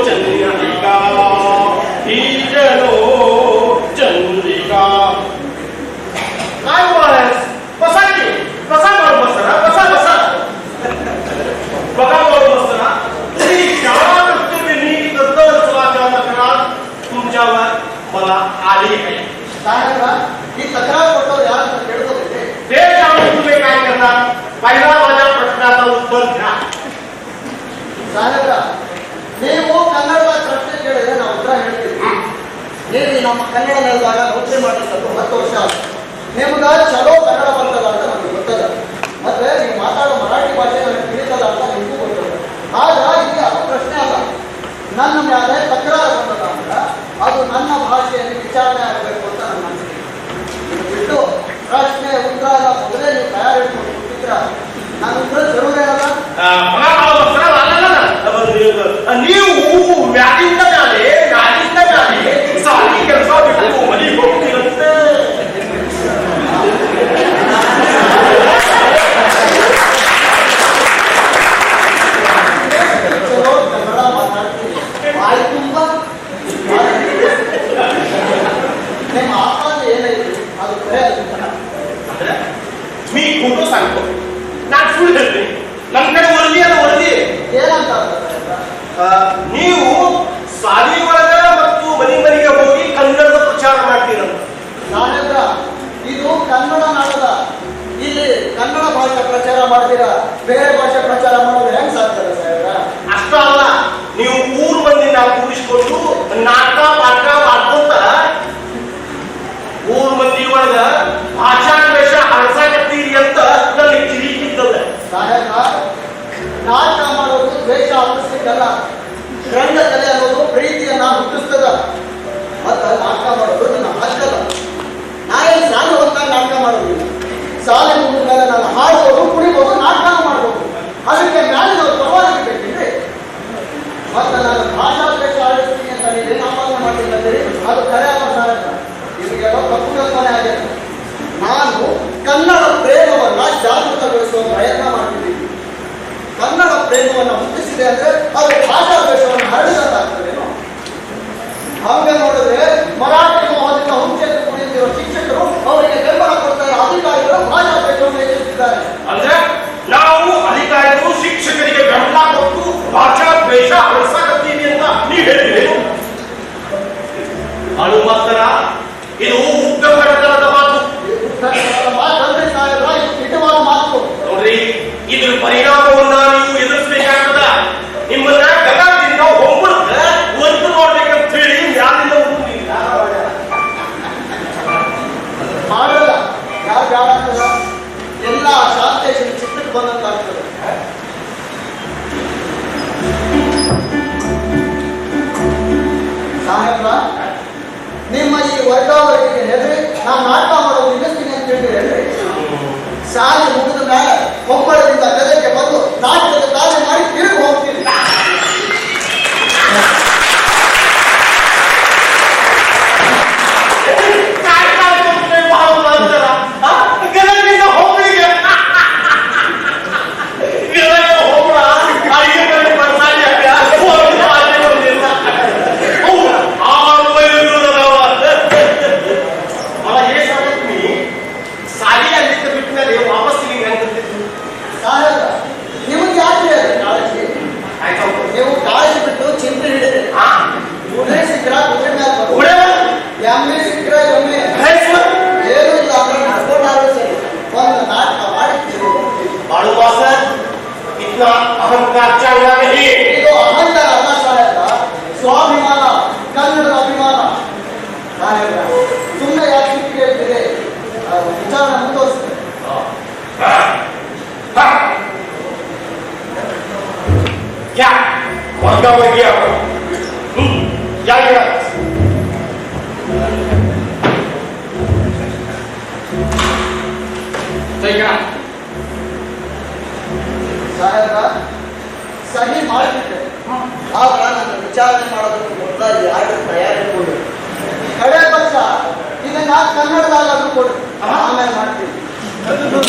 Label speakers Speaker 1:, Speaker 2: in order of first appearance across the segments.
Speaker 1: ಚಂದ್ರಿಕಾ ಈಗಲೋ ಚಂದ್ರಿಕಾ काय बोलायस बसा की बसा मारून बसता ना बसा बसा बघा मारून बसता ना तुम्ही शाळा करते तर वाचवा तक्रार तुमच्यावर मला आली काय ही तक्रार करतो यार खेळतो ते त्यामुळे तुम्ही काय करता पहिला माझ्या प्रश्नाचं उत्तर द्या
Speaker 2: ಸಾಹೇಬ್ರ ನೀವು ಕನ್ನಡದ ಪ್ರಶ್ನೆ ಕೇಳಿದ್ರೆ ನಾವು ಉತ್ತರ ಹೇಳ್ತೀವಿ. ನೀವು ನಮ್ಮ ಕನ್ನಡದಲ್ಲಾಗ ನೌಕರಿ ಮಾಡಿರ್ತದ್ದು 10 ವರ್ಷ ನಿಮ್ಗೆ ಚಲೋ ಕನ್ನಡ ಬರ್ತದ ಅಂತ ನಮ್ಗೆ ಗೊತ್ತದ. ಮತ್ತೆ ನೀವು ಮಾತಾಡೋ ಮರಾಠಿ ಭಾಷೆ ನನಗೆ ತಿಳಿತದ ಅಂತ ನಿಮಗೂ ಗೊತ್ತದ. ಆಗ ಇಲ್ಲಿ ಅದು ಪ್ರಶ್ನೆ ಅಲ್ಲ. ನನ್ನ ಮೇಲೆ ತಕರಾರು ಬಂದದ ಅಂತ ಅದು ನನ್ನ ಭಾಷೆಯಲ್ಲಿ ವಿಚಾರಣೆ ಆಗಬೇಕು ಅಂತ ನನ್ನ ಅನಿಸಿಕೆ. ಬಿಟ್ಟು ಪ್ರಶ್ನೆ ಉತ್ತರ ಎಲ್ಲ ಮೊದಲೇ ನೀವು ತಯಾರು ಇಟ್ಕೊಂಡು ಕೂತಿದ್ರ ನನ್ನ ಉತ್ತರ ಜರುರೇನಲ್ಲ.
Speaker 1: ನೀವು ವ್ಯಾಧಿಯಿಂದ ಮೇಲೆ ಸಾಲಿ ಕೆಲಸ ಬಿಟ್ಟು ಮನೆಗೆ ಹೋಗ್ತಿರಂತೆ
Speaker 2: ಕನ್ನಡ ಮಾತಾಡ್ತೀನಿ ಬಾಯಿ ತುಂಬ ನಿಮ್ಮ ಆಪಾದ ಏನೈತಿ ಅದು
Speaker 1: ಅಂದ್ರೆ मी खोटं सांगतो ನಾನು ಸುಳ್ಳು ಹೇಳ್ತೀನಿ ನಮ್ಮ ಕಡೆ ವರದಿ ಅಲ್ಲ ವರದಿ
Speaker 2: ಏನಂತ
Speaker 1: ನೀವು ಸಾಲಿ ಒಳಗ ಮತ್ತು ಮನೆಗೆ ಹೋಗಿ ಕನ್ನಡದ ಪ್ರಚಾರ ಮಾಡ್ತೀರಂತ.
Speaker 2: ನಾನೆಂದ್ರ ಇದು ಕನ್ನಡ ನಾಡದ ಇಲ್ಲಿ ಕನ್ನಡ ಭಾಷೆ ಪ್ರಚಾರ ಮಾಡ್ತೀರಾ ಬೇರೆ ಭಾಷೆ ಪ್ರಚಾರ ಮಾಡೋದು ಹೆಂಗ್ ಸಾಧ್ಯ ಸಾಹೇಬ್ರ?
Speaker 1: ಅಷ್ಟ ಅಲ್ಲ ನೀವು ಮೂರು ಮಂದಿ ನಾವು ಕೂಡಿಸ್ಕೊಂಡು ನಾಟಕ ಪಾಠ ಮಾಡ್ಕೊಂತ ಮೂರು ಮಂದಿ ಒಳಗ ಭಾಷಾ ದ್ವೇಷ ಅಳಸಾಕತ್ತೀರಿ ಅಂತ ನನಗೆ ತಿಳಿಯಿದ್ದಲ್ಲ
Speaker 2: ಸಾಹೇಬ್ರ. ನಾಟಕ ಮಾಡೋದು ದ್ವೇಷ ಹತ್ತಿಸ್ಲಿಕ್ಕಲ್ಲ. ರಂಗ ಕಲೆ ಅನ್ನೋದು ಪ್ರೀತಿಯನ್ನ ಹುಟ್ಟಿಸ್ತದ. ಮತ್ತ ನಾಟಕ ಮಾಡೋದು ನನ್ನ ಹಕ್ಕಲ್ಲ. ನಾವೇನು ಸಾಲ ಹೊತ್ತಾಗ ನಾಟಕ ಮಾಡೋದಿಲ್ಲ. ಸಾಲ ಮುಗಿದ ಮೇಲೆ ನಾನು ಹಾಡ್ಬೋದು ಕುಡಿಬೋದು ನಾಟಕ ಮಾಡ್ಬೋದು. ಅದಕ್ಕೆ ಮೇಲೆ ನಾವು ಪರವಾಗಿ ಬೇಕಿದ್ರೆ ಮತ್ತೆ ನಾನು ಭಾಷಾ ದ್ವೇಷ ಆಡಿಸ್ತೀನಿ ಅಂತ ನೀವೇನು ಆಪಾದನೆ ಮಾಡ್ತಿದ್ದೀರಿ ಅದು ಕರೆ ಅಲ್ಲ ಸಾಹೇಬ್ರ. ನಿಮಗೆಲ್ಲ ತಪ್ಪು ಕಲ್ಪನೆ ಆಗಿದೆ. ನಾನು ಕನ್ನಡ ಪ್ರೇಮವನ್ನ ಜಾಗೃತಗೊಳಿಸುವ ಪ್ರಯತ್ನ ಮಾಡ್ತಿದ್ದೀನಿ. ಕನ್ನಡ ಪ್ರೇಮವನ್ನು ಹುಟ್ಟಿಸಿದೆ ಅಂದ್ರೆ ಅದು ಭಾಷಾ ದ್ವೇಷವನ್ನು ಹರಡಿಸೋದಾಗ್ತದೇನೋ. ಹಾಗೆ ನೋಡಿದ್ರೆ ಮರಾಠಿ ಮೋಹದಿಂದ ಹುಂಚೆದ್ದು ಕುಡಿಯುತ್ತಿರುವ ಶಿಕ್ಷಕರು ಅವರಿಗೆ ಬೆಂಬಲ ಕೊಡ್ತಾರೆ. ಅಧಿಕಾರಿಗಳು ಭಾಷಾ ದ್ವೇಷವನ್ನು ಹೆಚ್ಚಿಸುತ್ತಿದ್ದಾರೆ.
Speaker 1: ಅಂದ್ರೆ ನಾವು ಅಧಿಕಾರಿಗಳು ಶಿಕ್ಷಕರಿಗೆ ಬೆಂಬಲ ಕೊಟ್ಟು ಭಾಷಾ ದ್ವೇಷ ಅಳಸಾಕತ್ತೀವಿ ಅಂತ ನೀವು ಹೇಳಿದ್ರಿ. ಅಳು ಮಾತ್ರ ಇದು ಮುಕ್ತ ಬಡತನದ ಮಾತು.
Speaker 2: ಮಾತಂದ್ರೆ ಸಾಹೇಬ್ರ ಇಟವಾದ ಮಾತು
Speaker 1: ನೋಡ್ರಿ ಇದ್ರ ಪರಿಣಾಮವನ್ನ ನೀವು ಎದುರಿಸಬೇಕಾಗ್ತದ. ನಿಮ್ಮನ್ನ ಗಗನದಿಂದ ಒಬ್ಬರನ್ನ ಒಂದು ನೋಡ್ಬೇಕಂತ ಹೇಳಿ ಯಾರಿಂದ
Speaker 2: ಮಾಡಲ್ಲ. ಯಾವ ಜಾಗ ಆಗ್ತದ ಎಲ್ಲ ಶಾಂತಿ ಚಿತ್ರಕ್ಕೆ ಬಂದಂತಾಗ್ತದೆ. ಸಾಹೇಬ್ರ ನಿಮ್ಮ ಈ ವರ್ಗಾವಣೆಗೆ ಹೆದರಿ ನಾವು ನಾಟಕ ಮಾಡೋದು ನಿಲ್ಲಿಸ್ತೀನಿ ಅಂತ ಹೇಳಿದ್ರೆ ಶಾಲೆ ಮುಗಿದ ಮೇಲೆ ಒಬ್ಬಳದಿಂದ ಗದಕ್ಕೆ ಬಂದು ನಾಟಕದ ಕಾರ್ಯ ಮಾಡಿ ತಿರುಗಿ ಹೋಗ್ತೀನಿ. ನಿಮಗೆ ಯಾಕೆ ಕಾಳಜಿ? ನೀವು ಕಾಳಜಿ ಬಿಟ್ಟು ಚಿಂತೆ ಹಿಡಿದ್ರಿ. ಕುದುರೆ ಸಿಕ್ಕರ ಕುದುರೆ ಮೇಲೆ ಎಮ್ಮೆ ಸಿಕ್ಕರ ಎಮ್ಮೆ ಏನು ಇಲ್ಲ ಅಂದ್ರೆ ನಡ್ಕೊಂಡಾದ್ರೂ ಸರಿ ಒಂದು ನಾಟಕ ಮಾಡಿ
Speaker 1: ಮಾಡುವ ಸರ್ ಇನ್ನ ಅಹಂಕಾರ ಚಾಂಗ ನಹೀ.
Speaker 2: ಇದು ಅಹಂಕಾರ ಅಲ್ಲ ಸಾಹೇಬ್ರ, ಸ್ವಾಭಿಮಾನ, ಕನ್ನಡದ ಅಭಿಮಾನ ಸಾಹೇಬ್ರ. ಸುಮ್ಮನೆ ಯಾಕೆ ಸಿಕ್ಕಿ ಹೇಳ್ತೀರಿ? ವಿಚಾರ ಮುಂದುವರಿಸ್ತೇನೆ.
Speaker 1: क्या वर्गावरी क्या
Speaker 2: ಸಾಹೇಬ್ರ ಸಹಿ ಮಾಡಿಬಿಟ್ಟೆ. ಆಗ ನನ್ನ ವಿಚಾರಣೆ ಮಾಡೋದಕ್ಕೆ ಮೊದಲಾಗಿ ಯಾರು ತಯಾರಿಕೊಂಡು ಕಡೆ ಪಕ್ಷ ಇದನ್ನ ಕನ್ನಡದಾಗಾದ್ರೂ ಕೊಡಿ, ಆಮೇಲೆ ಮಾಡ್ತೀವಿ.
Speaker 3: ಕನ್ನಡದ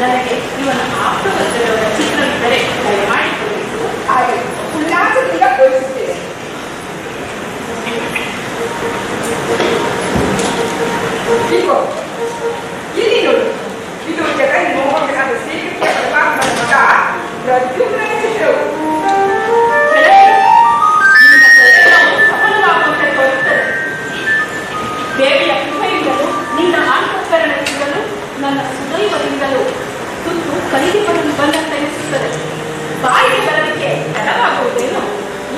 Speaker 3: ನನಗೆ ಇವನ ಆಪ್ತವರ್ಗದವರ ಚಿತ್ರವಿದ್ದರೆ ದಯಮಾಡಿ ತೋರಿಸು.
Speaker 4: ಹಾಗೆ ಉಲ್ಲಾಸದಿಂದ ತೋರಿಸುತ್ತೇನೆ. ಇಗೋ, ಇಲ್ಲಿ ನೋಡು. ಇದು ಜಗನ್ ಮೋಹನನಾದ ಶ್ರೀಕೃಷ್ಣ ಪರಮಾತ್ಮನ ಮಗ ಪ್ರದ್ಯುಮ್ನನ ಚಿತ್ರವು.
Speaker 3: ನಿನ್ನ ಪ್ರಯತ್ನವು ಸಫಲವಾಗುವಂತೆ ತೋರುತ್ತದೆ. ದೇವಿಯ ಕೃಪೆಯಿಂದಲೂ ನಿನ್ನ ಅಂತಃಕರಣದಿಂದಲೂ ನನ್ನ ಸುದೈವದಿಂದಲೂ ತುತ್ತು ಕಲಿಗೆ ಬಂದಂತೆನಿಸುತ್ತದೆ. ಬಾಯಿಗೆ ಬರಲಿಕ್ಕೆ ತಡವಾಗುವುದೇನು?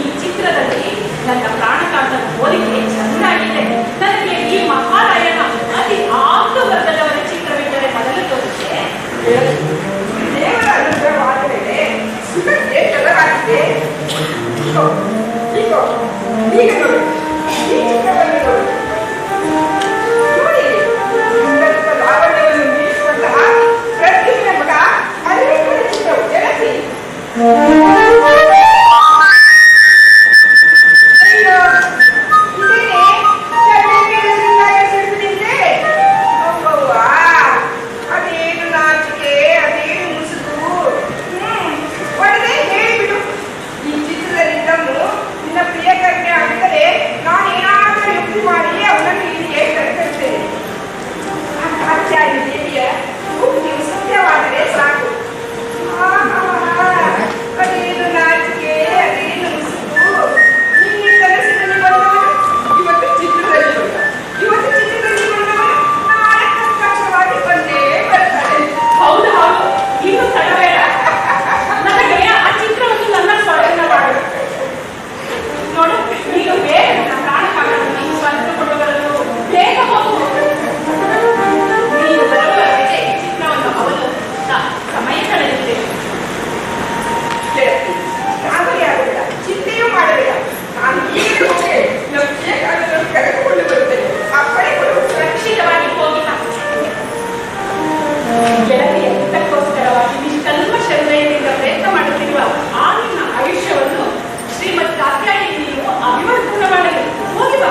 Speaker 3: ಈ ಚಿತ್ರದಲ್ಲಿ ನನ್ನ ಪ್ರಾಣಕಾಂತನ ಹೋಲಿಕೆ ಚೆನ್ನಾಗಿದೆ. ನನಗೆ ಈ ಮಹಾರಾಯನ ಅತಿ ಆಪ್ತ ವರ್ಗದವರ ಚಿತ್ರವಿದ್ದರೆ ಮೊದಲು ತೋರಿಸೆ.
Speaker 4: ದೇವರ ಅನುಗ್ರಹವಾದ ಮೇಲೆ ಸುಖಕ್ಕೆ ತಡವಾಗಿದೆ. ಇಗೋ, ಇಗೋ, ಈಗ ನೋಡು. ಈ ಚಿತ್ರವನ್ನು ನೋಡು. ನೋಡಿ, ಸುಂದರತ್ವ ಲಾವಣ್ಯವನ್ನು ಮೀರಿಸುವಂತಹ ಪ್ರದ್ಯುಮ್ನ ಮಗ ಅನ್ವೇಷಣ ಚಿತ್ರವು. ಗೆಳತಿ, ಅದೇನು ನಾಚಿಕೆ, ಅದೇನು ಮುಸುಕು. ಒಡನೆ ಹೇಳಿಬಿಡು. ಈ ಚಿತ್ರದಲ್ಲಿದ್ದವನು ನಿನ್ನ ಪ್ರಿಯಕರ್ಮೆ ಆಗಿದ್ದರೆ ನಾನೇನಾದರೂ ಯುಕ್ತಿ ಮಾಡಿ ಅವನನ್ನು ಇಲ್ಲಿಗೆ ಕರೆತರುತ್ತೇನೆ. ಕಾತ್ಯಾಯನಿ ದೇವಿಯ ಉಕ್ತಿಯು ಸತ್ಯವಾದರೆ ಸಾಕು. ಅದೇನು ನಾಚಿಕೆ, ಅದೇನು ಮುಸುಕು. ನಿನ್ನೆ ಕನಸಿನಲ್ಲಿ ಬಂದವನು ಇವತ್ತು ಚಿತ್ರದಲ್ಲಿ ಬಂದ. ಇವತ್ತು ಚಿತ್ರದಲ್ಲಿ ಬಂದವನು ನಾಳೆ ಪ್ರತ್ಯಕ್ಷವಾಗಿ ಬಂದೇ ಬರ್ತಾನೆ.
Speaker 3: ಹೌದು ಹೌದು, ಇನ್ನು ತಡಬೇಡ. ನನಗೆ ಆ ಚಿತ್ರವನ್ನು ನನ್ನ ಸ್ವಯಂನ ಮಾಡು. ನೋಡು, ನೀನು ಬೇಗ ನನ್ನ ಪ್ರಾಣಕಾಂತನನ್ನು ಸ್ವಂತಕೊಂಡು ಬರಲು ಬೇಗ ಹೋಗು. ನೀನು ಬರುವವರೆಗೆ ಈ ಚಿತ್ರವನ್ನು ಅವಲೋಕಿಸುತ್ತಾ ಸಮಯ ಕಳೆಯುತ್ತೇನೆ.
Speaker 4: ಗೆಳತಿ, ಗಾಬರಿಯಾಗಬೇಡ, ಚಿಂತೆಯೂ ಮಾಡಬೇಡ. ನಾನು ಈಗಲೇ ಹೋಗಿ ನಮ್ಮ ಪ್ರಿಯಕರ್ಮನನ್ನು ಕರೆದುಕೊಂಡು ಬರುತ್ತೇನೆ. ಅಪ್ಪಣೆ ಕೊಡು.
Speaker 3: ಸುರಕ್ಷಿತವಾಗಿ ಹೋಗಿ ಬಾ. ಗೆಳತಿಯ ಹಿತಕ್ಕೋಸ್ಕರವಾಗಿ ನಿಷ್ಕಲ್ಮಶತೆಯಿಂದ ಪ್ರಯತ್ನ ಮಾಡುತ್ತಿರುವ ಆ ನಿನ್ನ ಆಯುಷ್ಯವನ್ನು ಶ್ರೀಮತ್ ಕಾತ್ಯಾಯನಿ ನೀನು ಅಭಿವರ್ಧನೆ ಮಾಡಲು ಹೋಗಿ ಬಾ.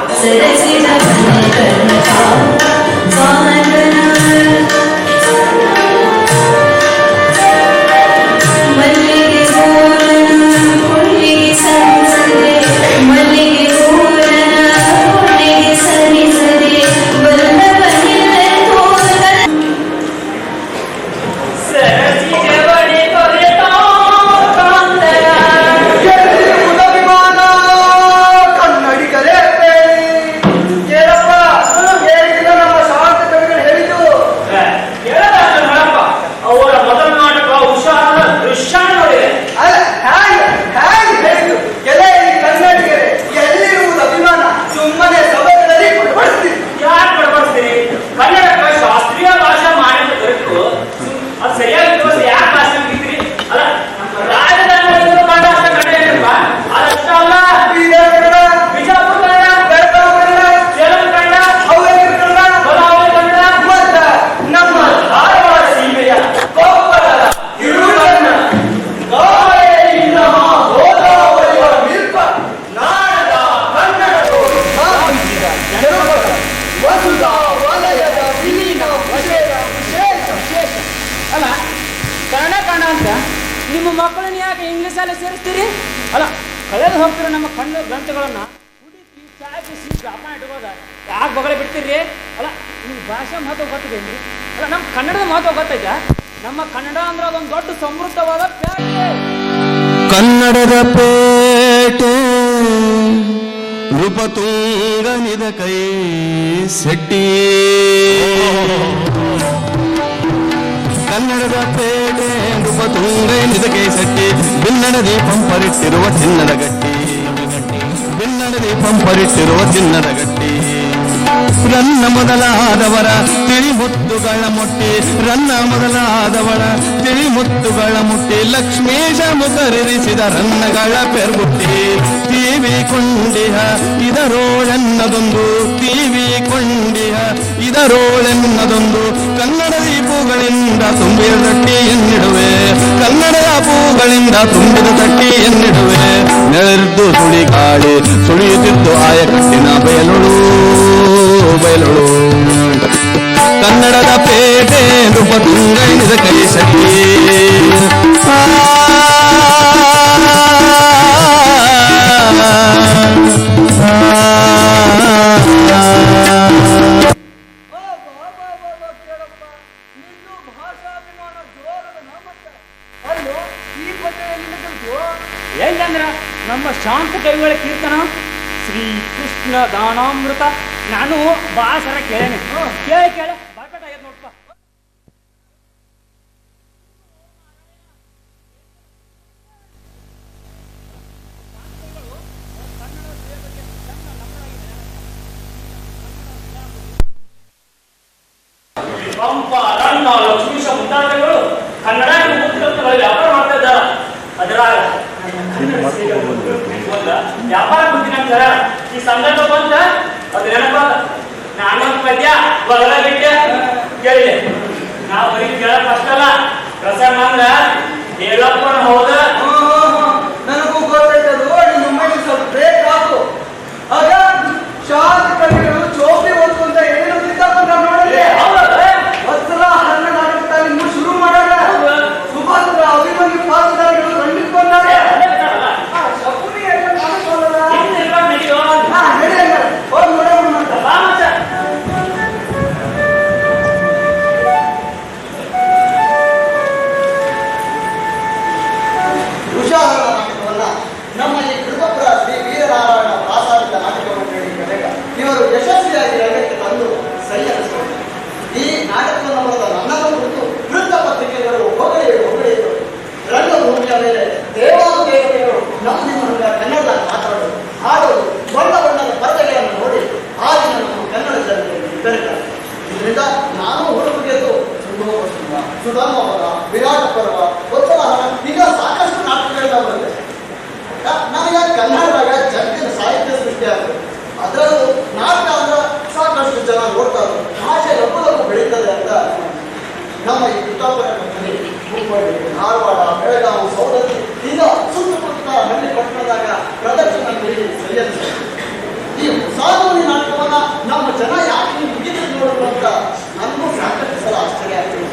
Speaker 2: ಕನ್ನಡಿಗರೇ ಕೇಳಪ್ಪ, ಹೇಳಿದ ನಮ್ಮ ಶಾಂತ ಕವಿಗಳು ಹೇಳಿದ್ದು.
Speaker 1: ಕೇಳದಷ್ಟು ನೋಡಪ್ಪ, ಅವರ ಮೊದಲ ನಾಟಕ ಹುಷಾರ ದೃಶ್ಯ ನೋಡಿದೆ.
Speaker 2: ಅಲ್ಲ, ಹೇಗೆ ಹೇಳಿದ್ದು? ಎಲೆ ಈ ಕನ್ನಡಿಗರೇ, ಎಲ್ಲಿರುವುದು ಅಭಿಮಾನ? ಸುಮ್ಮನೆ ಸಭೆಗಳಲ್ಲಿ ಬಡಬಡಿಸ್ತೀರಿ.
Speaker 1: ಯಾರು ಬಡಬಡಿಸ್ತೀರಿ? ಕನ್ನಡಕ್ಕೆ ಶಾಸ್ತ್ರೀಯ ಭಾಷೆ ಮಾಡಿದ ಹೊರತು ಅದು ಸರಿಯಾಗಿ ಯಾಕೆ ಭಾಷೆ ಮುಗಿತೀರಿ? ಅಲ್ಲ, ನಮ್ಮ ರಾಜಧಾನಿ ಕಂಡ ಅಷ್ಟ ಕನ್ನಡ ಅದಷ್ಟ ಅಲ್ಲ,
Speaker 2: ಬೀದರ್ ಕನ್ನಡ,
Speaker 1: ಬಿಜಾಪುರ ಕನ್ನಡ,
Speaker 2: ಬೆಳಗಾವಿ ಕನ್ನಡ,
Speaker 1: ತೆಲುಗು ಕನ್ನಡ,
Speaker 2: ಹವ್ಯಾಸಿ ಕನ್ನಡ,
Speaker 1: ಕೊಲ್ಹಾಪುರ ಕನ್ನಡ,
Speaker 2: ಮತ್ತು ನಮ್ಮ
Speaker 1: ಧಾರವಾಡ ಸೀಮೆಯ ಕೊಪ್ಪಳದ ಕಿರುಗನ್ನ ಗಾಳಿಯಿಂದ ಗೋದಾವರಿಯ ಮಿಲ್ಕ ನಾಡದ ಕನ್ನಡವು
Speaker 2: ಸ್ಥಾಪಿಸಿದ ಜನಪದ ವಸುಧಾ ವಲಯದ ವಿಲೀನ ವಿಶೇಷ.
Speaker 5: ಅಲ್ಲ, ಕನ್ನಡ ಅಂತ ನಿಮ್ಮ ಮಕ್ಕಳನ್ನ ಯಾಕೆ ಇಂಗ್ಲೀಷಲ್ಲಿ ಸೇರಿಸ್ತೀರಿ? ಅಲ್ಲ, ಕಳೆದು ಹೋಗ್ತಿರೋ ನಮ್ಮ ಕನ್ನಡ ಗ್ರಂಥಗಳನ್ನ ಕುಡಿಸಿ ಚಾಪಿಸಿ ಜಾಪಾನ ಇಟ್ಕೋದ ಯಾಕೆ ಬಗಳೆ ಬಿಡ್ತೀರಿ? ಅಲ್ಲ, ನಿಮ್ಗೆ ಭಾಷೆ ಮಹತ್ವ ಗೊತ್ತಿದೆ. ಅಲ್ಲ, ನಮ್ಮ ಕನ್ನಡದ ಮಹತ್ವ ಗೊತ್ತೈತಾ? ನಮ್ಮ ಕನ್ನಡ ಅಂದ್ರೆ ಅದೊಂದು ದೊಡ್ಡ ಸಮೃದ್ಧವಾದ ಪ್ಯಾಟೆ.
Speaker 6: ಕನ್ನಡದ ಪೇಟೆ ನೃಪತುಂಗನಿದ ಕೈ ಸೆಟ್ಟಿ. ಕನ್ನಡದ ಪೇಟೆ ನೃಪತುಂಗನಿದ ಕೈ ಸೆಟ್ಟಿ. ಬಿನ್ನಡ ದೀಪಂ ಪರಿಟ್ಟಿರುವ ಚಿನ್ನದ ಗಟ್ಟಿ. ಬಿನ್ನಡ ದೀಪಂ ಪರಿಟ್ಟಿರುವ ಚಿನ್ನದ ಗಟ್ಟಿ. ರನ್ನ ಮೊದಲಾದವರ ತಿಳಿಮುತ್ತುಗಳ ಮುಟ್ಟಿ. ರನ್ನ ಮೊದಲಾದವಳ ತಿಳಿಮುತ್ತುಗಳ ಮುಟ್ಟಿ. ಲಕ್ಷ್ಮೀಶ ಮುಖರಿರಿಸಿದ ರನ್ನಗಳ ಪೆರ್ಗುಟ್ಟಿ. ತೀವಿ ಕೊಂಡಿಹ ಇದರೋಳೆನ್ನದೊಂದು. ತೀವಿ ಕೊಂಡಿಹ ಇದರೋಳೆನ್ನದೊಂದು. ಕನ್ನಡ ದೀಪುಗಳಿಂದ ತುಂಬಿದ ತಟ್ಟಿ ಎನ್ನಿಡುವೆ. ಕನ್ನಡದ ಪೂಗಳಿಂದ ತುಂಬಿದ ತಟ್ಟಿ ಎನ್ನಿಡುವೆ. ನೆರೆದು ಸುಳಿಗಾಳಿ ಸುಳಿಯುತ್ತಿದ್ದು ಆಯಕಟ್ಟಿನ ಬಯಲುಳು. ಕನ್ನಡದ ಪೇಟೆ ನೃಪ ತುಂಗೈ ನಿಜಕೈ ಸಖಿ
Speaker 2: ಕೇಳಪ್ಪ, ನಿನ್ನೂ ಭಾಷಾಭಿಮಾನ ಜೋರದ ಮತ್ತೆ ಅಲ್ಲೋ ಈ ಪದ್ಯದಲ್ಲಿ ಕಲಿತು
Speaker 5: ಹೆಂಗಂದ್ರ ನಮ್ಮ ಶಾಂತ ಕವಿಗಳ ಕೀರ್ತನ ಶ್ರೀ ಕೃಷ್ಣ ದಾನಾಮೃತ ನಾನು ಭಾಳ ಸರ ಕೇಳೇನೆ ಕೇಳಿ ಬಾಕಟ್ ಆಗ್ಯದ ನೋಡ್ಪ.
Speaker 1: ಪಂಪ ರನ್ನ ಲಕ್ಷ್ಮೀಶ ಮುಂತಾದಗಳು ಕನ್ನಡ ಪುಸ್ತಕಗಳಲ್ಲಿ ವ್ಯಾಪಾರ ಮಾಡ್ತಾ ಇದ್ದಾರ. ಅದರಾಗ ವ್ಯಾಪಾರ ಬುದ್ಧಿ ನಂತರ ಈ ಸಂದರ್ಭ ಬಂತ ಅದು ನೆನಪಾದ. ನಾನೊಂದು ಪದ್ಯ ಬಗಲ ಬಿಟ್ಟೆ ಕೇಳಿದೆ. ನಾವು ಬರೀ ಕೇಳಕ್ ಅಷ್ಟಲ್ಲ, ಪ್ರಸನ್ನ ಅಂದ್ರ ಹೇಳಪ್ಪನ ಹೌದ.
Speaker 2: ನನಗೂ ಗೊತ್ತಾಯ್ತದು ನಿಮ್ಮ ಮೈಗೆ ಸ್ವಲ್ಪ ಬ್ರೇಕ್ ಹಾಕು. ಆಗ ಶಾಂತ ಕವಿಗಳು ಚೋಪಿ ಹೊತ್ತು ಅಂತ ಏನು ಸಿದ್ದಪ್ಪ ನೋಡಿದ್ರೆ ವತ್ಸಲ ಹನ್ನ ನಾಟಕ ನಿಮ್ಮ ಶುರು ಮಾಡೋಣ. ಸುಭಾದ್ರ ಅಭಿಮನ್ಯು ಪಾತ್ರಧಾರಿಗಳು ಖಂಡಿತ ಬಂದಾರೆ. ಶಕುನಿ ಎಲ್ಲ ಕಾಣಿಸೋಲ್ಲ. ಹೋಗಿ ನೋಡೋಣ ಅಂತ. ಉಷಾಹರ ನಾಟಕವನ್ನ ನಮ್ಮ ಈ ಕೃತಪುರ ಶ್ರೀ ವೀರನಾರಾಯಣ ಪ್ರಾಸಾದಿಕ ನಾಟಕವನ್ನು ಹೇಳಿದಾಗ ಇವರು ಯಶಸ್ವಿಯಾಗಿ ರಂಗಕ್ಕೆ ತಂದು ಸೈಯನಿಸಿದರು. ಈ ನಾಟಕವನ್ನು ಬರೆದ ನನ್ನನ್ನು ಕುರಿತು ವೃತ್ತ ಪತ್ರಿಕೆಗಳು ಹೊಗಳಿದರು. ರಂಗಭೂಮಿಯ ಮೇಲೆ ದೇವಾನುದೇವತೆಗಳು ನಮ್ಮ ಕನ್ನಡದಲ್ಲಿ ಮಾತಾಡೋದು, ಹಾಡೋದು, ಬಣ್ಣ ಬಣ್ಣದ ಪರದೆಗಳನ್ನು ನೋಡಿ ಆಗಿನ ನಮ್ಮ ಕನ್ನಡ ಜನತೆಯಲ್ಲಿ ಬೆರೆತಾರೆ. ಇದರಿಂದ ನಾನು ಹುಡುಗಿದ್ದು ಸುಧಾಮವನ, ವಿರಾಟ ಪರ್ವ, ಉತ್ತರಾಹರಣ ಈಗ ಸಾಕಷ್ಟು ನಾಟಕಗಳನ್ನ ಬಂದಿದೆ. ನನಗೆ ಕನ್ನಡದಾಗ ಜಗತ್ತಿನ ಸಾಹಿತ್ಯ ಸೃಷ್ಟಿ ಆಗ್ತದೆ. ಅದರಲ್ಲೂ ನಾಟಕ ಅಂದ್ರೆ ಸಾಕಷ್ಟು ಜನ ನೋಡ್ತಾರೆ, ಭಾಷೆ ಲಘು ಬೆಳೀತದೆ ಅಂತ ನಮ್ಮ ಈ ಕುತ್ತಾಪುರ ಕಂಪನಿ ಹುಬ್ಬಳ್ಳಿ, ಧಾರವಾಡ, ಬೆಳಗಾವಿ, ಸೌದತ್ತಿ ಈಗ ಸುತ್ತಮುತ್ತ ಹಳ್ಳಿ ಪಟ್ಟಣದಾಗ ಪ್ರದರ್ಶನ ನೀಡಿ ಸರಿಯಿದೆ. ಈ ಸಾಧುನಿ ನಾಟಕವನ್ನ ನಮ್ಮ ಜನ ಯಾಕೆ ಮುಗಿದು ನೋಡಲು ಅಂತ ನನಗೂ ಸಾಕಷ್ಟು ಸಲ ಆಶ್ಚರ್ಯ ಆಗ್ತದೆ.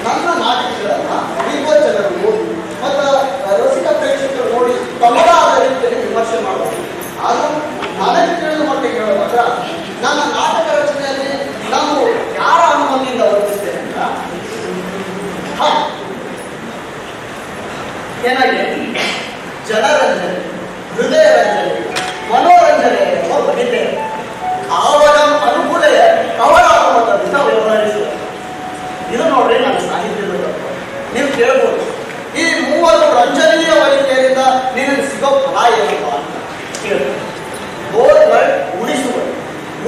Speaker 2: ನನ್ನ ನಾಟಕಗಳನ್ನ ವಿಮೋಚಕರು ಓದಿ ಮತ್ತು ರಸಿಕ ಪ್ರೇಕ್ಷಕರು ನೋಡಿ ತಮ್ಮದಾದ ರೀತಿಯಲ್ಲಿ ವಿಮರ್ಶೆ ಮಾಡಬಹುದು. ಆದರೂ ನನಗೆ ತಿಳಿದ ಮಟ್ಟಿಗೆ ಹೇಳುವಾಗ ನನ್ನ ನಾಟಕ ರಚನೆಯಲ್ಲಿ ನಾನು ಯಾರ ಅನುಮತಿಯಿಂದ ವರ್ತಿಸ್ತೇನೆ ಅಂತ ಏನಾಗಿದೆ, ಜನರಂಜನೆ, ಹೃದಯ ರಂಜನೆ, ಮನೋರಂಜನೆ ಬಗೆದೆ ಅವರ ಅನುಕೂಲ ಅವರ ಅನುಮತದಿಂದ ವ್ಯವಹರಿಸುವುದು. ಇದು ನೋಡ್ರಿ ನನ್ನ ಸಾಹಿತ್ಯದ ತತ್ವ. ನೀವು ಕೇಳ್ಬೋದು, ಈ ಮೂವರು ರಂಜನೀಯ ವೈದ್ಯರಿಂದ ನಿನಗೆ ಸಿಗೋ ಫಲ ಏನಪ್ಪ ಅಂತ ಕೇಳ್ಬೋದು. ಓರ್ಗಳು ಉಳಿಸುವರು,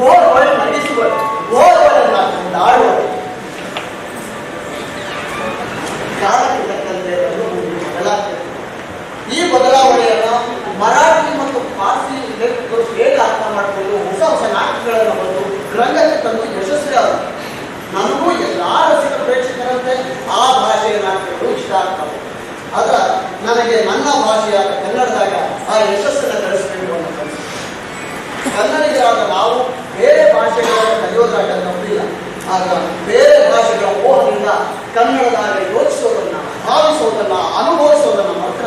Speaker 2: ಓರ್ಗಳು ನಡೆಸುವರು, ಓರ್ಗಳನ್ನ ಕೊಂಡಾಡುವರು. ಕಾಲಕ್ಕೆ ತಕ್ಕಂತೆ ಬದಲಾಗ್ತದೆ. ಈ ಬದಲಾವಣೆಯನ್ನು ಮರಾಠಿ ಮತ್ತು ಪಾರ್ಸಿ ಲೇಖಕರು ಹೇಗೆ ಅರ್ಥ ಮಾಡಿಕೊಂಡು ಹೊಸ ಹೊಸ ನಾಟಕಗಳನ್ನು ಬಂದು ರಂಗಕ್ಕೆ ತಂದು ಯಶಸ್ವಿ ಆದರು. ನನಗೂ ಎಲ್ಲ ರಸಿಕ ಪ್ರೇಕ್ಷಕರಂತೆ ಆ ಭಾಷೆಯ ನಾಟಕಗಳು ಇಷ್ಟ ಆಗ್ತವೆ. ಆದ್ರೆ ನನಗೆ ನನ್ನ ಭಾಷೆಯಾದ ಕನ್ನಡದಾಗ ಆ ಯಶಸ್ಸನ್ನು ಗಳಿಸಬೇಕು ಅನ್ನೋ ಕನಸು. ಕನ್ನಡಿಗರಾದ ನಾವು ಬೇರೆ ಭಾಷೆಗಳನ್ನು ಕಲಿಯೋದ್ರಾಗ ತಪ್ಪಿಲ್ಲ. ಆಗ ಬೇರೆ ಭಾಷೆಗಳ ಮೋಹದಿಂದ ಕನ್ನಡದಾಗ ಯೋಚಿಸೋದನ್ನ, ಭಾವಿಸೋದನ್ನ, ಅನುಭವಿಸೋದನ್ನ ಮಾತ್ರ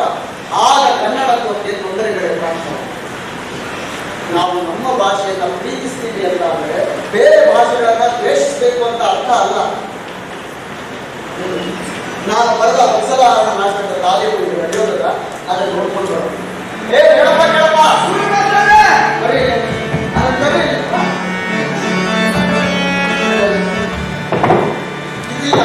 Speaker 2: ಆಗ ಕನ್ನಡಕ್ಕೆ ತೊಂದರೆಗಳು ಕಾಣ್ತವೆ. ನಾವು ನಮ್ಮ ಭಾಷೆಯನ್ನ ಪ್ರೀತಿಸ್ತೀವಿ ಅಂತ ಅಂದ್ರೆ ಬೇರೆ ಭಾಷೆಗಳನ್ನ ದ್ವೇಷಿಸಬೇಕು ಅಂತ ಅರ್ಥ ಅಲ್ಲ. ನಾನು ಬರೆದ ಹೊಸಲಾರಣ ನಾಟಕದ ತಾಲೀಮು ನಡೆಯೋದ್ರ ಅದನ್ನು ನೋಡ್ಕೊಂಡು ಬರೋದು. ಕೇಳಪ್ಪ ಕೇಳಪ್ಪ ಬರೀ ಇದೀಗ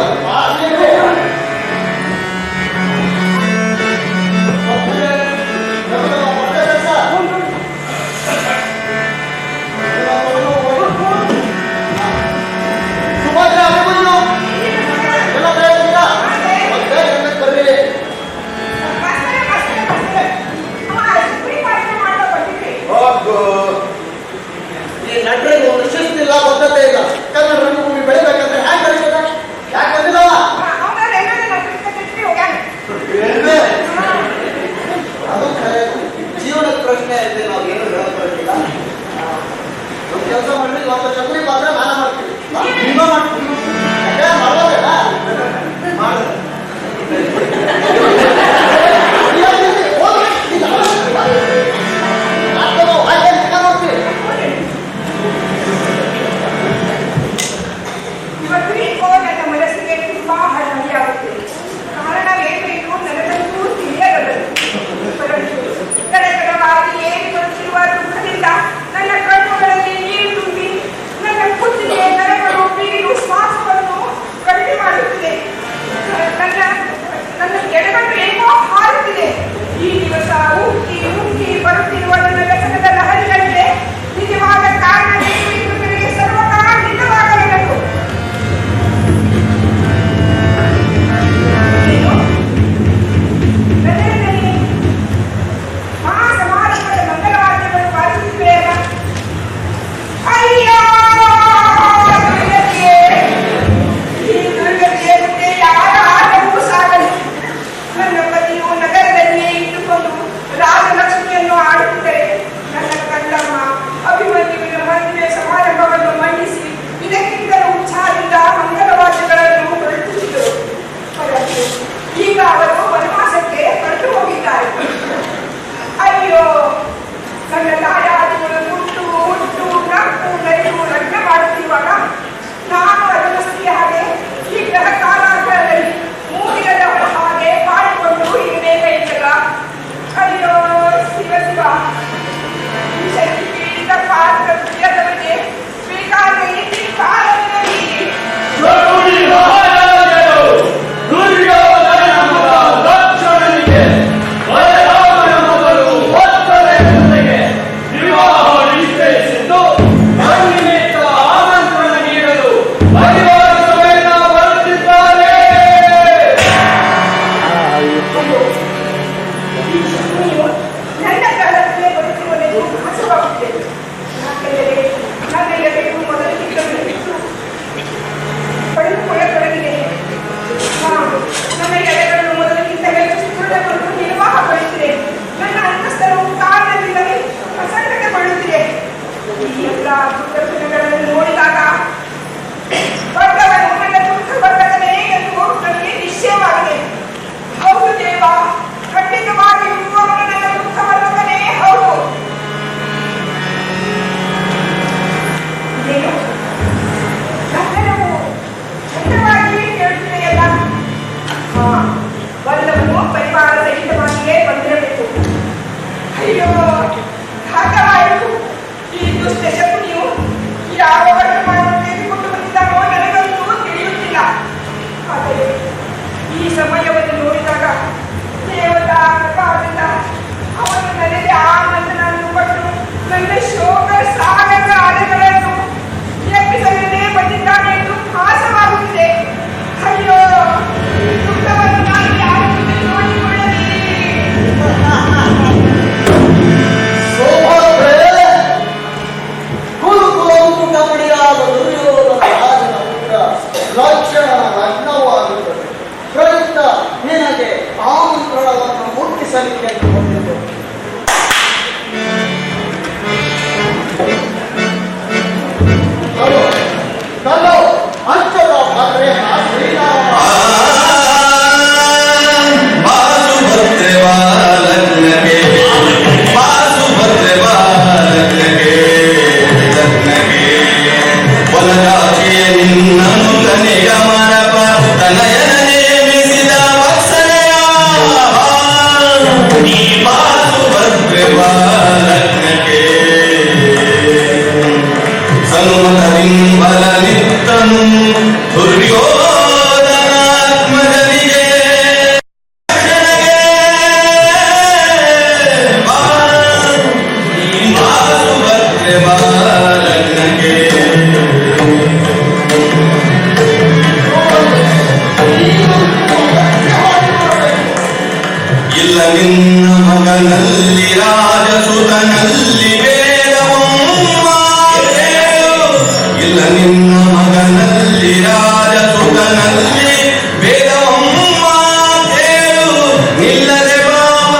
Speaker 6: ನಿನ್ನ ಮಗನಲ್ಲಿ ರಾಜಸುತನಲ್ಲಿ ವೇದವಮ್ಮ ಕೇಳು. ಇಲ್ಲ ನಿನ್ನ ಮಗನಲ್ಲಿ ರಾಜಸುತನಲ್ಲಿ ವೇದವಮ್ಮ ಕೇಳು. ನಿಲ್ಲದೆ ಬಾವ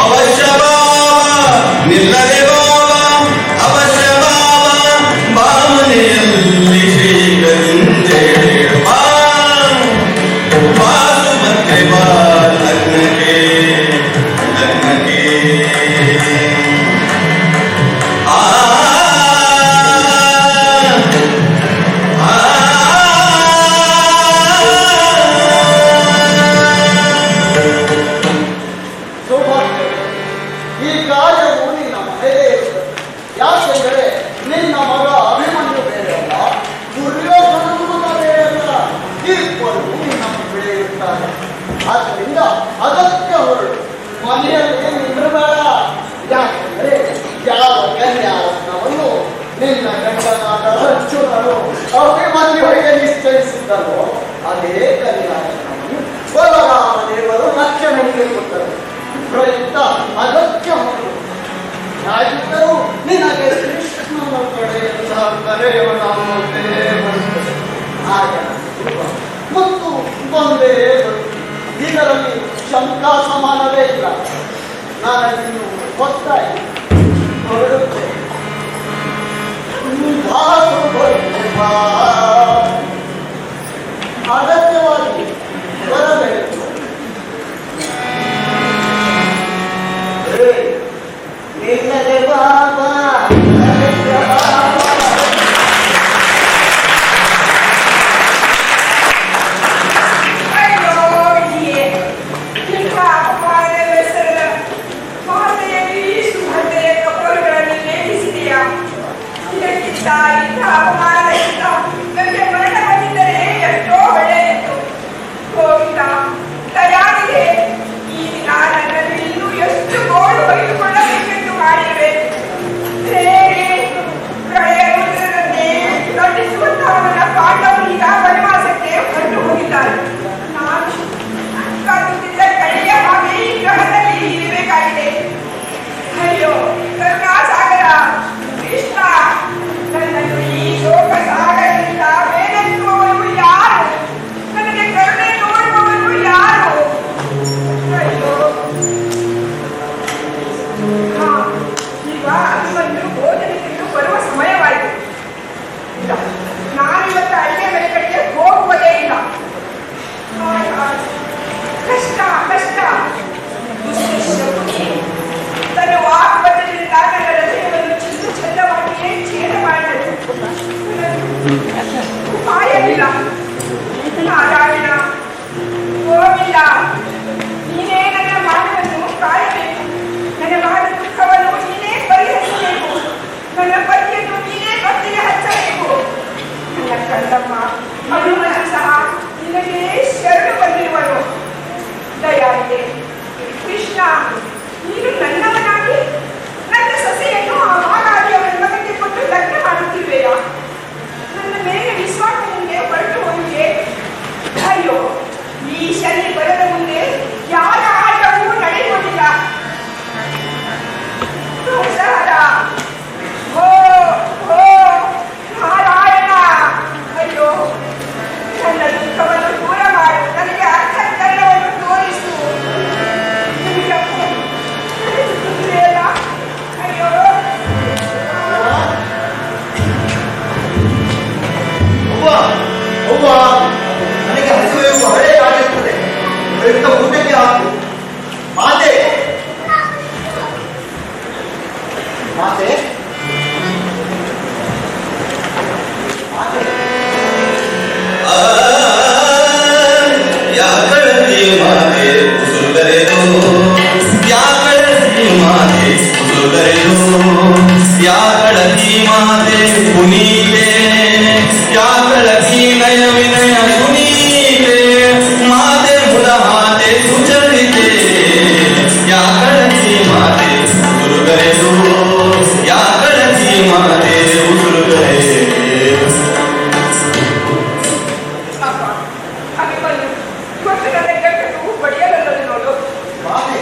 Speaker 6: ಅವಶ್ಯ ಬಾವ, ನಿಲ್ಲದೆ ಬಾವ ಅವಶ್ಯ ಬಾವ, ಭಾವನೆಯಲ್ಲಿ ಶ್ರೀಗರಿಂದೇಳು ಬಾ ಬಾಸು ಮತ್ತೆ ಬಾ ಲಗ್ನಕ್ಕೆ ಲಗ್ನಕ್ಕೆ. ಆ ಆ
Speaker 2: ಸೌಭಾಗ್ಯ, ಈ ಕಾರ್ಯವು ನಿನ್ನ ಮನೆಯೇ ಇರುತ್ತದೆ. ಯಾಕೆಂದರೆ ನಿನ್ನ ಮಗ ಅಭಿಮನ್ಯು ಬೇರೆಯಲ್ಲ, ದುರ್ಯೋಧನನು ಮಗ ಬೇರೆಯಲ್ಲ, ಇಬ್ಬರು ನಿನ್ನ ಮಗಳೇ ಇರುತ್ತಾರೆ. ಆದ್ದರಿಂದ ಅಗತ್ಯ ಹೊರಡು, ಮನೆಯಲ್ಲಿ ನಿಂದಿರಬೇಡ. ಯಾಕೆಂದರೆ ಯಾವ ಕನ್ಯಾರತ್ನವನ್ನು ನಿನ್ನ ಗಂಡನಾದ ಅರ್ಜುನನು ಅಭಿಮನ್ಯುವಿಗೆ ನಿಶ್ಚಯಿಸಿದ್ದನೋ ಅದೇ ಕನ್ಯಾರತ್ನವನ್ನು ಬಲರಾಮ ದೇವರು ರಕ್ಷಣೆಗೆ ಕೊಟ್ಟರು. ಪ್ರಯುಕ್ತ ಅಗತ್ಯ ಹೊರಡು. ಯಾಗಿದ್ದರೂ ನಿನಗೆ ಕೃಷ್ಣನ ಕಡೆಯಿಂದ ಕರೆಯವನಾಗುವುದೇ ಬರುತ್ತದೆ. ಹಾಗೆ ಮತ್ತು ಬಂದೇ ಬರುತ್ತದೆ. ಇದರಲ್ಲಿ ಶಂಕಾ ಸಮಾನವೇ ಇಲ್ಲ. ನಾನಿನ್ನು ಗೊತ್ತಾಗಿ ಹೊರಡುತ್ತೇನೆ. ಅಗತ್ಯವಾಗಿ ಬರಬೇಕು. ನಿಲ್ಲದೆ ಬಾಬಾ
Speaker 4: ಅಯ್ಯೋ ಇಂಥ ಅಪಮಾನದ ಹೆಸರಿನ ಮಾತೆಯಲ್ಲಿ ಸುಭದ್ರೆಯ ಕಪೋಲುಗಳನ್ನು ನೇಮಿಸಿದೆಯಾ? ಇದಕ್ಕಿಂತ ಇಂಥ ಅಪಮಾನದಿಂದ ನನಗೆ ಮರಣ ಬಂದಿದ್ದರೆ ಎಷ್ಟೋ ಒಳ್ಳೆಯಿತ್ತು. ಗೋವಿಂದ ದಯಾನಿದೆ, ಈ ದಿನ ನನ್ನಲ್ಲಿ ಇನ್ನೂ ಎಷ್ಟು ಗೋಳು ಬಗೆದುಕೊಳ್ಳಬೇಕೆಂದು ಮಾಡಿವೆ. ಹೇಗೆ ಪ್ರಳಯ ರುದ್ರನನ್ನೇ ದಂಡಿಸುವಂತಹ ನನ್ನ ಪಾಂಡವನೀಗ ವನವಾಸಕ್ಕೆ ಹೊರಟು ಹೋಗಿದ್ದಾರೆ. ನಾನು ಕಾದುತ್ತಿದ್ದ ಕಡೆಯ ಹಾಗೆ ಈ ಗ್ರಹದಲ್ಲಿ ಇರಬೇಕಾಗಿದೆ. ಅಯ್ಯೋ ಕರುಣಾಸಾಗರ ಕೃಷ್ಣ, ನನ್ನನ್ನು ಈ ಶೋಕ ಸಾಗರದಿಂದ ಮೇಲೆತ್ತುವವರು ಯಾರು? ನನಗೆ ಕರುಣೆ ತೋರುವವರು ಯಾರು? ಅಯ್ಯೋ ಹಾ, ಈಗ ಅಭಿಮನ್ಯು ಬೋಧನೆಯನ್ನು ಬರುವ ಸಮಯವಾಯಿತು. ಇಲ್ಲ, ನಾನಿವತ್ತು ಅಡಿಗೆ ಮನೆ ಕಡೆಗೆ ಹೋಗುವುದೇ ಇಲ್ಲ. ಕಷ್ಟ ಕಷ್ಟ. ದುಷ್ಟಶಕುನಿ ತನ್ನ ವಾಗ್ಬದ್ಧದಿಂದ ನನ್ನ ಹೃದಯವನ್ನು ಚೆಂದ ಚೆಂದವಾಗಿಯೇ ಛೇದ ಮಾಡಿದಳು. ಉಪಾಯವಿಲ್ಲ. ನಾರಾಯಣ ಗೋವಿಂದ, ನೀನೇ ನನ್ನ ಮಾನವನ್ನು ಕಾಯಬೇಕು. ನನ್ನ ಮಾನ ದುಃಖವನ್ನು ನೀನೇ ಪರಿಹರಿಸಬೇಕು. ನನ್ನ ಪತಿಯನ್ನು ನೀನೇ ಪತ್ತಿಗೆ ಹಚ್ಚಬೇಕು. ನನ್ನ ಕಂದಮ್ಮ ಅಭಿಮನ್ಯು ಸಹ ನಿನಗೆ ಶರಣು ಬಂದಿರುವನು. ದಯಾಳಿದೆ ಕೃಷ್ಣ, ನೀನು ನನ್ನವನಾಗಿ ನನ್ನ ಸೊಸೆಯನ್ನು ಆ ಮಾಗಾಡಿಯವರ ಮಗನಿಗೆ ಕೊಟ್ಟು ಲಗ್ನ ಮಾಡುತ್ತಿರುವೆಯಾ? ನನ್ನ ಮೇಲೆ ವಿಶ್ವಾಸ ಮುಂದೆ ಹೊರಟು ಹೋಗಿದೆ. ಅಯ್ಯೋ, ಈ ಶನಿ ಬರದ ಮುಂದೆ ಯಾರ ಆಟವೂ ನಡೆಯುವುದಿಲ್ಲ. ಸಂಸಾರ, ಓ ಓ ನಾರಾಯಣ, ಅಯ್ಯೋ ನನ್ನ ದುಃಖವನ್ನು ದೂರ ಮಾಡು. ನನಗೆ ಅರ್ಥಕರಣವನ್ನು ತೋರಿಸು. ಅಯ್ಯೋ
Speaker 2: ಅವ್ವ, ನನಗೆ ಹಸಿವೆಯು ಹಳೆ ಆಗಿರುತ್ತದೆ. ಪ್ರಯುಕ್ತ ಊಟಕ್ಕೆ ಹಾಕು. ಮಾತೆ ಮಾತೆ ಮಾತೆ
Speaker 6: ಯಾಕಳತಿ ಮಾತೆ ಉಸುರುಗರೆದು, ಯಾಕಳತಿ ಮಾತೆ ಉಸುರುಗರೆದು, ಯಾಕಳತಿ ಮಾತೆ ಪುನೀತೆ, ಯಾಕಳತಿ ನಯ ವಿನಯ ಸುನೀತೆ, ಮಾತೆ ಮುದ ಮಾತೆ ಸುಚರಿತೆ, ಯಾಕಳತಿ ಮಾತೆ ಉಸುರುಗರೆದು, ಯಾಕಳತಿ ಮಾತೆ ಉಸುರುಗರೆದು.
Speaker 4: ಅಪ್ಪ, ಅಭಿಮನ್ಯು ಇವತ್ತು ನನ್ನ ಗಂಟಲು ಬಡಿಯಲಲ್ಲದು ನೋಡು.
Speaker 2: ಮಾತೆ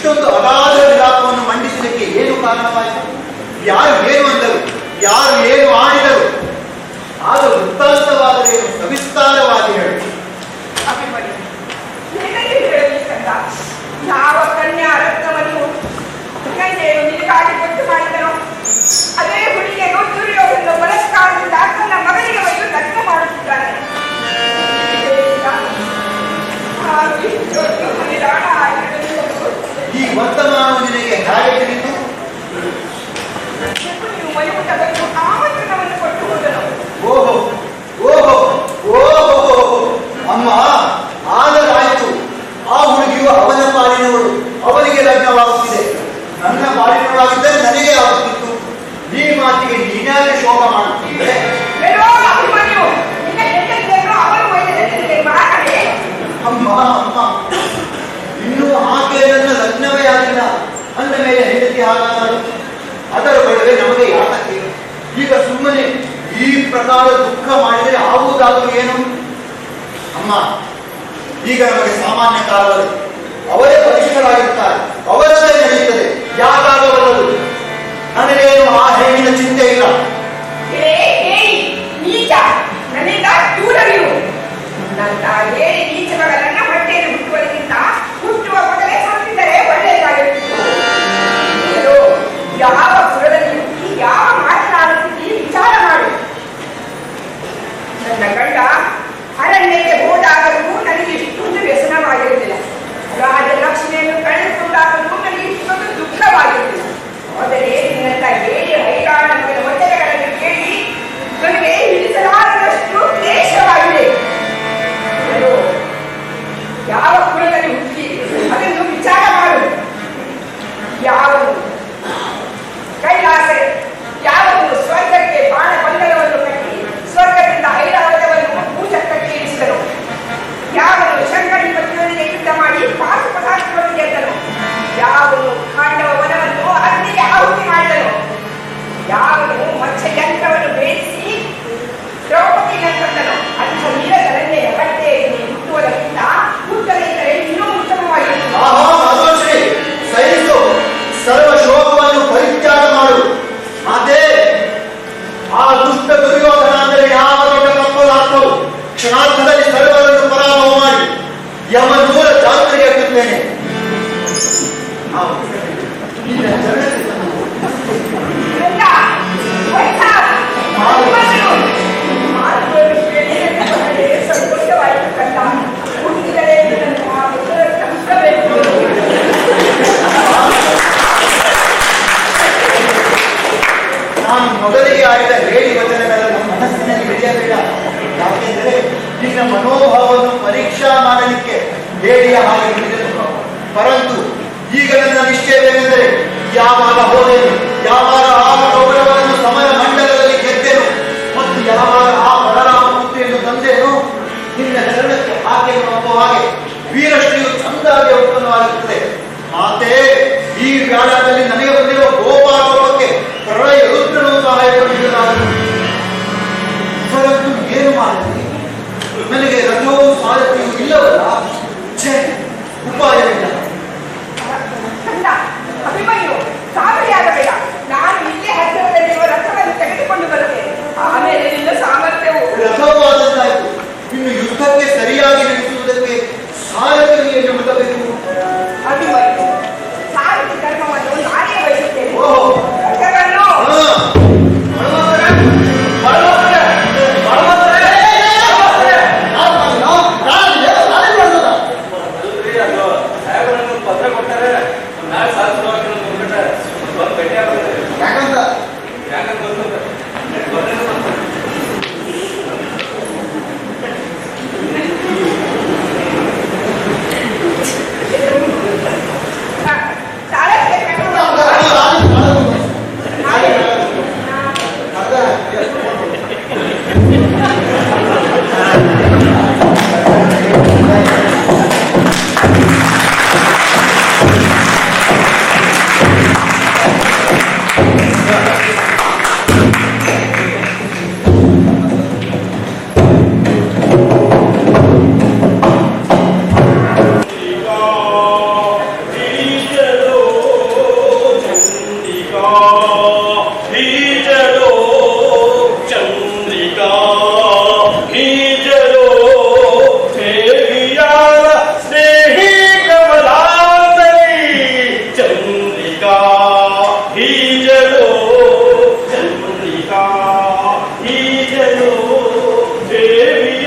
Speaker 2: ಇಷ್ಟೊಂದು ಅಗಾಧ ವಿಲಾಪವನ್ನು ಮಂಡಿಸಲಿಕ್ಕೆ ಏನು ಕಾರಣವಾಯಿತು? ಯಾರು ಏನು ಅಂದರು? ಯಾರು ಏನು ಆಡಿದರು? ಆಗ ವೃತ್ತಾಂತವಾದರೇನು ಸವಿಸ್ತಾರವಾಗಿ ಹೇಳಿ.
Speaker 4: ಅಭಿಮನ್ಯು, ನಿನಗೆ ಹೇಳಲಿ ಕಂದ, ಯಾವ ಕನ್ಯಾ ರತ್ನವನ್ನು ಗಂಗೆಯು ನಿನಗಾಗಿ ಗೊತ್ತು ಮಾಡಿದನೋ ಅದೇ ಹುಡುಗಿಯನ್ನು ದುರ್ಯೋಧನ ಬಲತ್ಕಾರದಿಂದ ತನ್ನ ಮಗನಿಗೆ ಒಯ್ದು ದಗ್ಧ ಮಾಡುತ್ತಿದ್ದಾನೆ.
Speaker 2: ಈ ವರ್ತಮಾನವು ನಿನಗೆ ಹೇಗೆ ತಿಳಿತು?
Speaker 4: ನೀವು ಮೈಪುಟ ಬಂದು ಆಮಂತ್ರಣವನ್ನು ಕೊಟ್ಟು ಹೋದನು.
Speaker 2: ಓಹೋ ಓಹೋ ಓಹೋ ಅಮ್ಮ, ಆಗಲಾಯಿತು. ಆ ಹುಡುಗಿಯು ಅವನ ಪಾಲಿನವಳು, ಅವನಿಗೆ ಲಗ್ನವಾಗುತ್ತಿದೆ. ನನ್ನ ಪಾಲಿನವಳಾಗಿದ್ದರೆ ನನಗೆ ಆಗುತ್ತಿತ್ತು. ಈ ಮಾತಿಗೆ ನೀನಾಗೆ ಶೋಕ ಮಾಡುತ್ತಿದ್ದೆ.
Speaker 4: ಅಭಿಮನ್ಯು, ನಿನ್ನ ಹೆಂಡತಿಯನ್ನು ಅವರು ಒಯ್ದರೆ ಮಾತನೆ.
Speaker 2: ಅಮ್ಮ ಅಮ್ಮ, ಇನ್ನೂ ಆಕೆ ನನ್ನ ಲಗ್ನವೇ ಆಗಿಲ್ಲ ಅಂದ ಮೇಲೆ ಹೆಂಡತಿ ಹಾಗಾದರು? ಅದರ ಬಳಿಗೆ ನಮಗೆ ಯಾತಕ್ಕೆ? ಈಗ ಸುಮ್ಮನೆ ಈ ಪ್ರಕಾರ ದುಃಖ ಮಾಡಿದರೆ ಆಗುವುದಾದರೂ ಏನು? ಅಮ್ಮ, ಈಗ ನಮಗೆ ಸಾಮಾನ್ಯ ಕಾಲದಲ್ಲಿ ಅವರೇ ಪರಿಷ್ಠರಾಗಿರ್ತಾರೆ, ಅವರದೇ ನಡೆಯುತ್ತದೆ. ಯಾಕಾಗಬಲ್ಲದು? ನನಗೇನು ಆ ಹೆಣ್ಣಿನ ಚಿಂತೆ ಇಲ್ಲ.
Speaker 4: ನೀಚ, ನನ್ನಿಂದ ದೂರವಿರು. ನನ್ನ ಹೇಳಿ ನೀಚ ಮಗನನ್ನ ಹೊಟ್ಟೆಯನ್ನು ಹುಟ್ಟುವುದಕ್ಕಿಂತ ಹುಟ್ಟುವ ಮೊದಲೇ ಸಾಕಿದರೆ ಒಳ್ಳೆಯದಾಗಿರುತ್ತಿತ್ತು. ಯಾವ ಕುಲದಲ್ಲಿ ಹುಟ್ಟಿ ಯಾವ ಮಾತನಾಡುತ್ತಿದ್ದಿ ವಿಚಾರ ಮಾಡು. ನನ್ನ ಗಂಡ ಅರಣ್ಯಕ್ಕೆ ಹೋದಾಗಲೂ ನನಗೆ ಇಷ್ಟೊಂದು ವ್ಯಸನವಾಗಿರಲಿಲ್ಲ. ರಾಜಲಕ್ಷ್ಮಿಯನ್ನು ಕಳೆದುಕೊಂಡಾಗಲೂ ನನಗೆ ಇಷ್ಟೊಂದು ದುಃಖವಾಗಿರಲಿಲ್ಲ. ಆದರೆ ನಿನ್ನಂತ ಹೇಳಿ ಹೈರಾಣ ಮಗನ ವಚನಗಳನ್ನು ಕೇಳಿ ನನಗೆ ಹಿಡಿಸಲಾರದಷ್ಟು ಕ್ಲೇಶವಾಗಿದೆ. ಯಾವ ಕುಲದಲ್ಲಿ ಹುಟ್ಟಿ ಅದನ್ನು ವಿಚಾರ ಮಾಡು. ಯಾವನು ಕೈಲಾಸ, ಯಾವನು ಸ್ವರ್ಗಕ್ಕೆ ಬಾಣ ಬಂಧನವನ್ನು ಕಟ್ಟಿ ಸ್ವರ್ಗದಿಂದ ಐರಾವತವನ್ನು ಭೂಚಕ್ರಕ್ಕೆ ಇಳಿಸಿದನು, ಯಾವನು ಶಂಕರಿ ಪತಿಯೊಂದಿಗೆ ಯುದ್ಧ ಮಾಡಿ ಪಾಶುಪದಾರ್ಥವನ್ನು ಗೆದ್ದನು, ಯಾವನು ಪಾಂಡವ ವನವನ್ನು ಅಗ್ನಿಗೆ ಆಹುತಿ ಮಾಡಿದನು, ಯಾವನು ಮತ್ಸ್ಯಯಂತ್ರವನ್ನು ಭೇದಿಸಿ ದ್ರೌಪದಿಯನ್ನು ತಂದನು. ಅಂಥ ವೀರಧರಣ್ಯೆಯ ಬಟ್ಟೆಯಲ್ಲಿ ಹುಟ್ಟುವುದಕ್ಕಿಂತ ಹುಟ್ಟದಿದ್ದರೆ ಇನ್ನೂ ಉತ್ತಮವಾಗಿರುತ್ತದೆ.
Speaker 2: ಸಹಿಸು, ಸರ್ವ ಶೋಕವನ್ನು ಪರಿತ್ಯಾಗ ಮಾಡು. ಅದೇ ಆ ದುಷ್ಟ ದುರ್ಯೋಧನ ಅಂದರೆ ಯಾವ ದೊಡ್ಡ ಕಪ್ಪಲಾಗ್ತವು ಕ್ಷಣಾರ್ಧದಲ್ಲಿ ಸರ್ವರನ್ನು ಪರಾಭವ ಮಾಡಿ ಯಮನೂರ ಜಾತ್ರೆಗೆ ಎತ್ತುತ್ತೇನೆ.
Speaker 4: ಸಂತೋಷವಾಯಿತು ಕಂಡ. ಹುಟ್ಟಿದರೆ
Speaker 2: ನಾನು ಮೊದಲಿಗೆ ಆಡಿದ ಹೇಳಿ ವಚನಗಳನ್ನು ಮನಸ್ಸಿನಲ್ಲಿ ಹಿಡಿಯಬೇಡ. ಯಾಕೆಂದರೆ ನಿನ್ನ ಮನೋಭಾವವನ್ನು ಪರೀಕ್ಷಾ ಮಾಡಲಿಕ್ಕೆ ಹೇಳಿಯ ಹಾಗೆ ಹಿಡಿದನು. ಪರಂತು ಈಗ ನನ್ನ ನಿಶ್ಚಯವೇನೆಂದರೆ ಯಾವಾಗ ಹೋದೆನು, ಯಾವಾಗ ಆ ಗೌರವವನ್ನು ಸಮರ ಮಂಡಲದಲ್ಲಿ ಗೆದ್ದೆನು ಮತ್ತು ಯಾವಾಗ ಆ ಬಲರಾಮ ಪುತ್ರಿಯನ್ನು ತಂದೆನು, ನಿನ್ನ ಚರಣಕ್ಕೆ ಆಕೆಯನ್ನು ಒಬ್ಬ ಹಾಗೆ ವೀರಶ್ರೀಯು ಚಂದಾಗಿ ಉತ್ಪನ್ನವಾಗುತ್ತದೆ. ಮಾತೆ, ಈ ವ್ಯಾಳದಲ್ಲಿ ನನಗೆ ಬಂದಿರುವ ಗೋಪಾಲೋಪಕ್ಕೆ ಪ್ರಳಯ ರುದ್ರನು ಸಹಾಯ ಪಡೆದಿದ್ದಾನು. ಪರಂತು ಏನು ಮಾಡಿದೆ? ನನಗೆ ರಥವೂ ಸಾರಥಿಯೂ ಇಲ್ಲವಲ್ಲ. ಛೇ, ಉಪಾಯವಿಲ್ಲ.